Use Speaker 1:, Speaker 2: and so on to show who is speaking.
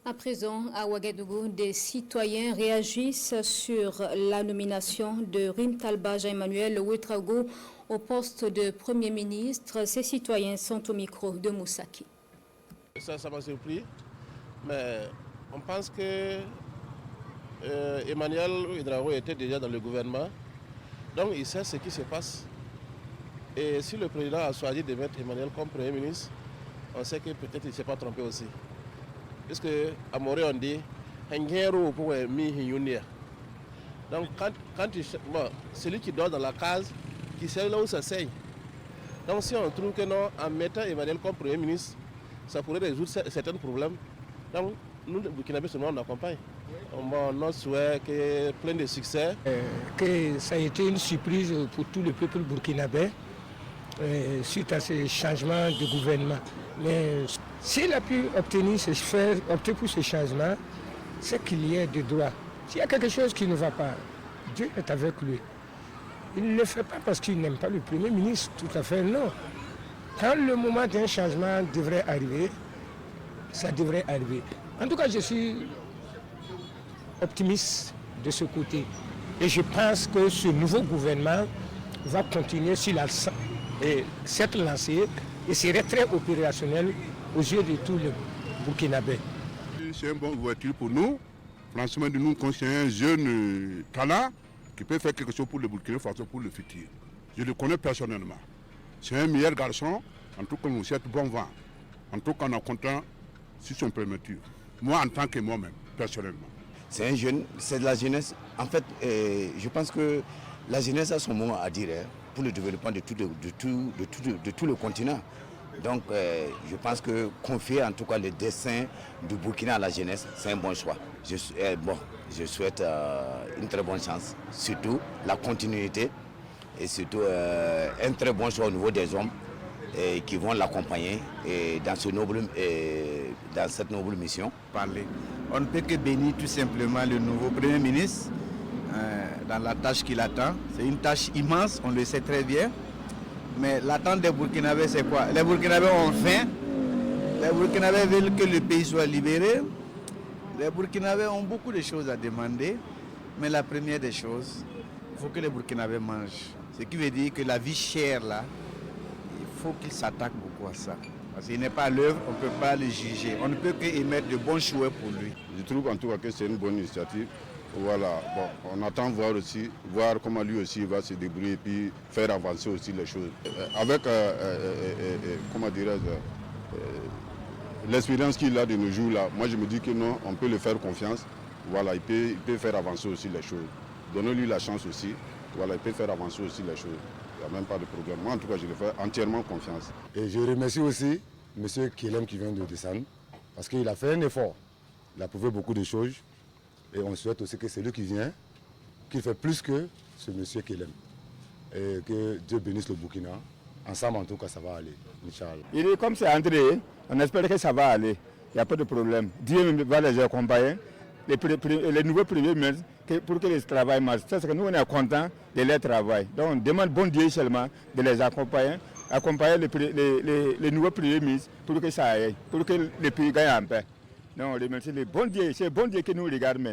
Speaker 1: À présent, à Ouagadougou, des citoyens réagissent sur la nomination de Rim Talba Jean-Emmanuel Ouedraogo au poste de Premier ministre. Ces citoyens sont au micro de Moussaki.
Speaker 2: Ça m'a surpris, mais on pense que Emmanuel Ouedraogo était déjà dans le gouvernement, donc il sait ce qui se passe. Et si le président a choisi de mettre Emmanuel comme Premier ministre, on sait que peut-être il ne s'est pas trompé aussi. Puisque à Morée on dit donc celui qui dort dans la case, qui sait là où ça saigne. Donc si on trouve que non, en mettant Emmanuel comme Premier ministre, ça pourrait résoudre certains problèmes. Donc nous, les Burkinabés, seulement on accompagne. Notre souhait que plein de succès.
Speaker 3: Que ça a été une surprise pour tout le peuple burkinabé suite à ce changement de gouvernement. Mais s'il a pu opter pour ce changement, c'est qu'il y ait des droits. S'il y a quelque chose qui ne va pas, Dieu est avec lui. Il ne le fait pas parce qu'il n'aime pas le Premier ministre, tout à fait non. Quand le moment d'un changement devrait arriver, ça devrait arriver. En tout cas, je suis optimiste de ce côté. Et je pense que ce nouveau gouvernement va continuer sur cette lancée et serait très opérationnel aux yeux de tous les Burkinabés.
Speaker 4: C'est une bonne ouverture pour nous. Franchement, de nous conseiller un jeune talent qui peut faire quelque chose pour le Burkina Faso pour le futur. Je le connais personnellement. C'est un meilleur garçon. En tout cas, nous souhaitons bon vent. En tout cas, on est content sur son permetture. Moi, en tant que moi-même, personnellement.
Speaker 5: C'est un jeune, c'est de la jeunesse. En fait, je pense que la jeunesse a son mot à dire pour le développement de tout le continent. Donc, je pense que confier en tout cas le destin du Burkina à la jeunesse, c'est un bon choix. Je souhaite une très bonne chance, surtout la continuité et surtout un très bon choix au niveau des hommes qui vont l'accompagner dans cette noble mission.
Speaker 6: On ne peut que bénir tout simplement le nouveau Premier ministre dans la tâche qu'il attend. C'est une tâche immense, on le sait très bien. Mais l'attente des Burkinabés, c'est quoi? Les Burkinabés ont faim. Les Burkinabés veulent que le pays soit libéré. Les Burkinabés ont beaucoup de choses à demander. Mais la première des choses, il faut que les Burkinabés mangent. Ce qui veut dire que la vie chère, là, il faut qu'ils s'attaquent beaucoup à ça. Parce qu'il n'est pas à l'œuvre, on ne peut pas le juger. On ne peut qu'émettre de bons choix pour lui.
Speaker 4: Je trouve en tout cas que c'est une bonne initiative. Voilà, bon, on attend voir comment lui aussi va se débrouiller et puis faire avancer aussi les choses. Avec, comment dirais-je, l'expérience qu'il a de nos jours là, moi je me dis que non, on peut lui faire confiance. Voilà, il peut faire avancer aussi les choses. Donnons-lui la chance aussi. Voilà, il peut faire avancer aussi les choses. Il n'y a même pas de problème. Moi en tout cas, je lui fais entièrement confiance.
Speaker 7: Et je remercie aussi M. Kelem qui vient de descendre parce qu'il a fait un effort. Il a prouvé beaucoup de choses. Et on souhaite aussi que c'est lui qui vient, qu'il fait plus que ce monsieur Kelem. Et que Dieu bénisse le Burkina. Ensemble, en tout cas, ça va aller, Inch'Allah.
Speaker 8: Il est comme c'est entré, on espère que ça va aller. Il n'y a pas de problème. Dieu va les accompagner, les nouveaux premiers ministres, pour que le travail marche. C'est que nous, on est contents de leur travail. Donc, on demande bon Dieu seulement de les accompagner les nouveaux premiers ministres pour que ça aille, pour que le pays gagne en paix. Non, on remercie le bon Dieu, c'est le bon Dieu qui nous regarde maintenant.